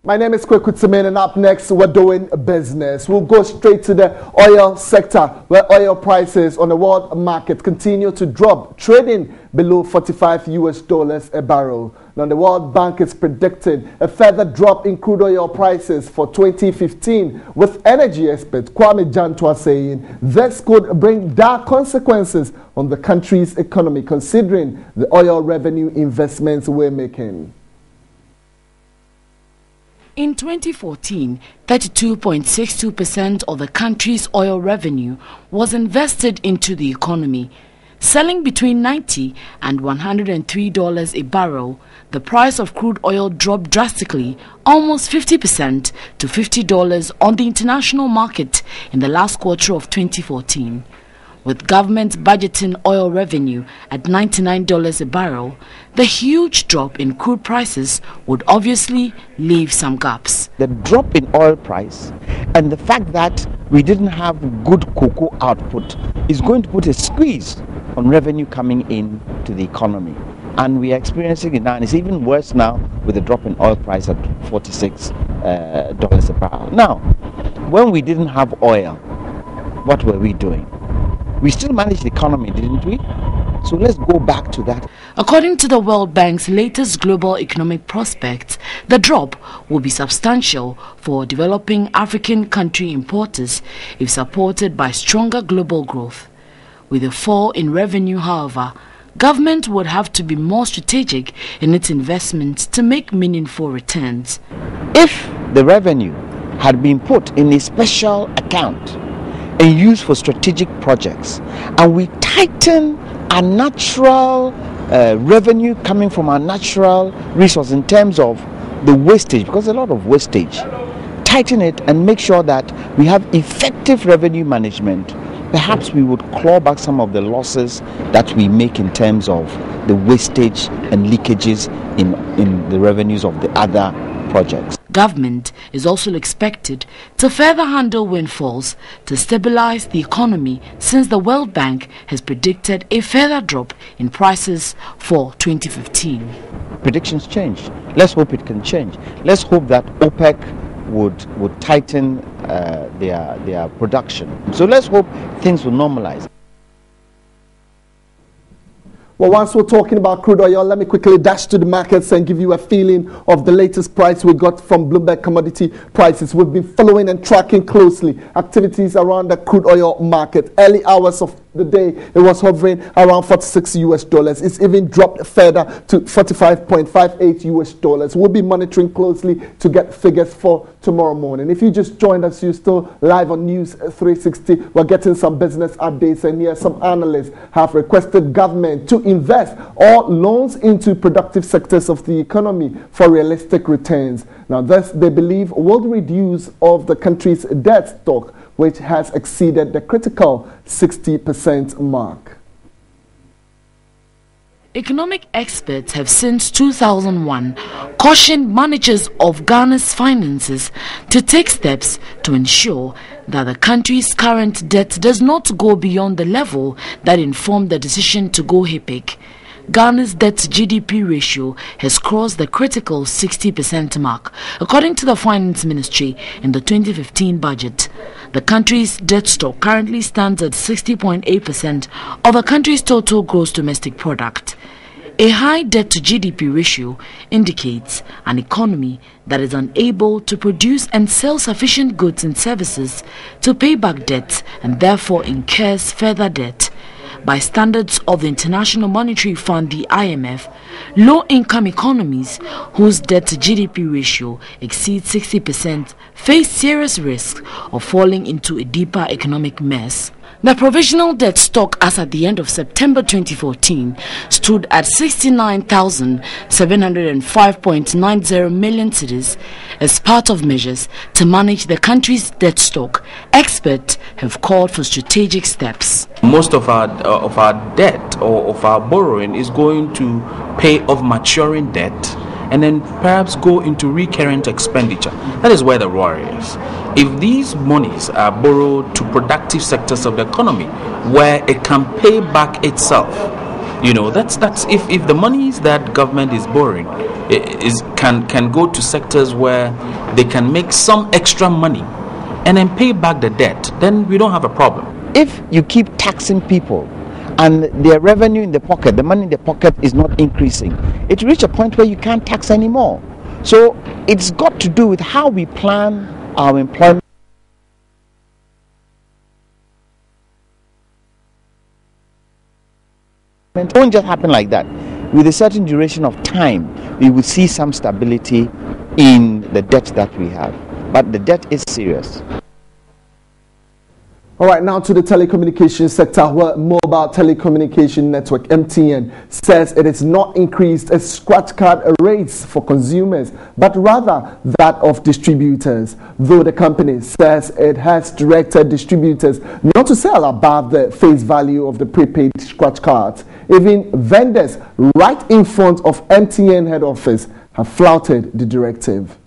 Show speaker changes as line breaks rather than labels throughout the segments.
My name is Kweku Tsimin, and up next, we're doing business. We'll go straight to the oil sector, where oil prices on the world market continue to drop, trading below $45 a barrel. Now, the World Bank is predicting a further drop in crude oil prices for 2015, with energy expert Kwame Jantwa saying this could bring dire consequences on the country's economy, considering the oil revenue investments we're making.
In 2014, 32.62% of the country's oil revenue was invested into the economy. Selling between $90 and $103 a barrel, the price of crude oil dropped drastically, almost 50% to $50 on the international market in the last quarter of 2014. With government budgeting oil revenue at $99 a barrel, the huge drop in crude prices would obviously leave some gaps.
The drop in oil price and the fact that we didn't have good cocoa output is going to put a squeeze on revenue coming in to the economy. And we are experiencing it now, and it's even worse now with the drop in oil price at $46 a barrel. Now, when we didn't have oil, what were we doing? We still managed the economy, didn't we? So let's go back to that.
According to the World Bank's latest global economic prospects, the drop will be substantial for developing African country importers if supported by stronger global growth. With a fall in revenue, however, government would have to be more strategic in its investments to make meaningful returns.
If the revenue had been put in a special account and used for strategic projects, and we tighten our natural revenue coming from our natural resource in terms of the wastage, because a lot of wastage, tighten it and make sure that we have effective revenue management, perhaps we would claw back some of the losses that we make in terms of the wastage and leakages in the revenues of the other projects.
Government is also expected to further handle windfalls to stabilize the economy, since the World Bank has predicted a further drop in prices for 2015.
Predictions change. Let's hope it can change. Let's hope that OPEC would tighten their production. So let's hope things will normalize.
Well, once we're talking about crude oil, let me quickly dash to the markets and give you a feeling of the latest price we got from Bloomberg Commodity Prices. We've been following and tracking closely activities around the crude oil market. Early hours of the day, it was hovering around $46. It's even dropped further to $45.58. We'll be monitoring closely to get figures for tomorrow morning. If you just joined us, you're still live on News360. We're getting some business updates, and here some analysts have requested government to invest all loans into productive sectors of the economy for realistic returns. Now, this, they believe, will reduce of the country's debt stock, which has exceeded the critical 60% mark.
Economic experts have since 2001 cautioned managers of Ghana's finances to take steps to ensure that the country's current debt does not go beyond the level that informed the decision to go HIPC. Ghana's debt-to-GDP ratio has crossed the critical 60% mark, according to the Finance Ministry in the 2015 budget. The country's debt stock currently stands at 60.8% of the country's total gross domestic product. A high debt-to-GDP ratio indicates an economy that is unable to produce and sell sufficient goods and services to pay back debts and therefore incurs further debt. By standards of the International Monetary Fund, the IMF, low-income economies whose debt-to-GDP ratio exceeds 60% face serious risk of falling into a deeper economic mess. The provisional debt stock as at the end of September 2014 stood at 69,705.90 million cedis. As part of measures to manage the country's debt stock, experts have called for strategic steps.
Most of our debt or of our borrowing is going to pay off maturing debt and then perhaps go into recurrent expenditure. That is where the worry is. If these monies are borrowed to productive sectors of the economy where it can pay back itself, You know, that's if the monies that government is borrowing can go to sectors where they can make some extra money and then pay back the debt, then we don't have a problem.
If you keep taxing people and their revenue in the pocket, the money in the pocket is not increasing, it will reach a point where you can't tax anymore. So it's got to do with how we plan our employment. It won't just happen like that. With a certain duration of time, we will see some stability in the debt that we have. But the debt is serious.
All right, now to the telecommunications sector, where mobile telecommunication network MTN says it has not increased its scratch card rates for consumers, but rather that of distributors, though the company says it has directed distributors not to sell above the face value of the prepaid scratch cards. Even vendors right in front of MTN head office have flouted the directive.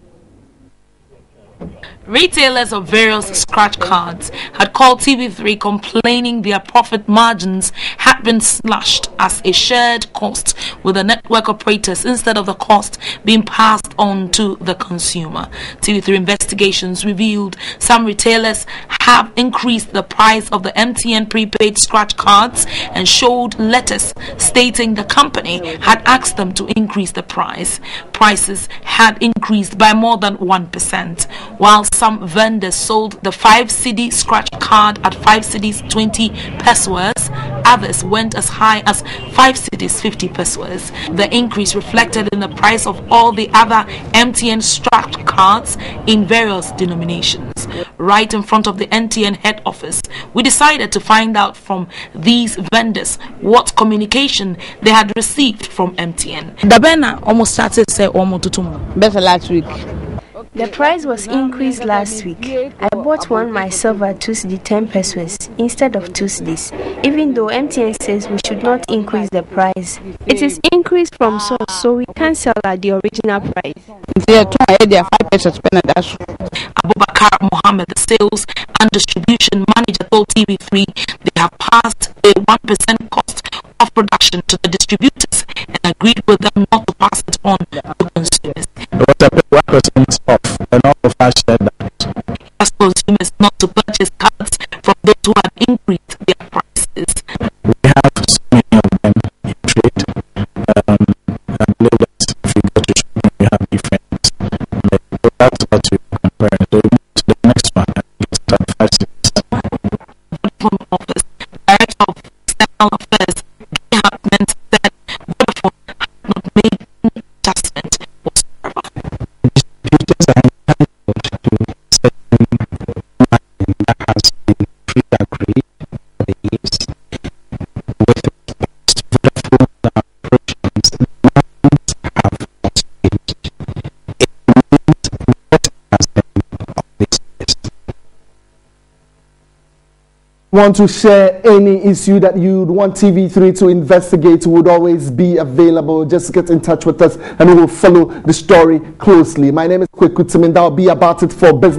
Retailers of various scratch cards had called TV3 complaining their profit margins had been slashed as a shared cost with the network operators instead of the cost being passed on to the consumer. TV3 investigations revealed some retailers have increased the price of the MTN prepaid scratch cards and showed letters stating the company had asked them to increase the price. Prices had increased by more than 1%, while some vendors sold the 5 CD scratch card at 5 CDs 20 pesos. Others went as high as 5 CDs 50 pesos. The increase reflected in the price of all the other MTN scratch cards in various denominations. Right in front of the MTN head office, we decided to find out from these vendors what communication they had received from MTN.
Dabena almost started to say almost better last week.
The price was increased last week. I bought one myself at 2 CD 10 pesos instead of 2 CDs. Even though MTN says we should not increase the price, it is increased from source, so we can't sell at the original price.
Abubakar Mohammed, the sales and distribution manager, told TV3 they have passed a 1% cost of production to the distributors and agreed with them not to pass it on to consumers.
And all of us said that.
As consumers not to purchase cards from those who had increased their prices.
We have so many of them in trade. I believe that if you go to shopping, we have different. So that's what we compare. So we move to the next one and get to 5 6.
From office, Director of External Affairs, Department said Vodafone had not made any adjustment whatsoever.
Distributors are entitled to certain money that has been pre-agreed for the years. With respect to Vodafone operations, the margins have not changed. It remains what has been of this list.
Want to share any issue that you'd want TV3 to investigate, would always be available. Just get in touch with us and we will follow the story closely. My name is Kwekutimin. That'll be about it for business.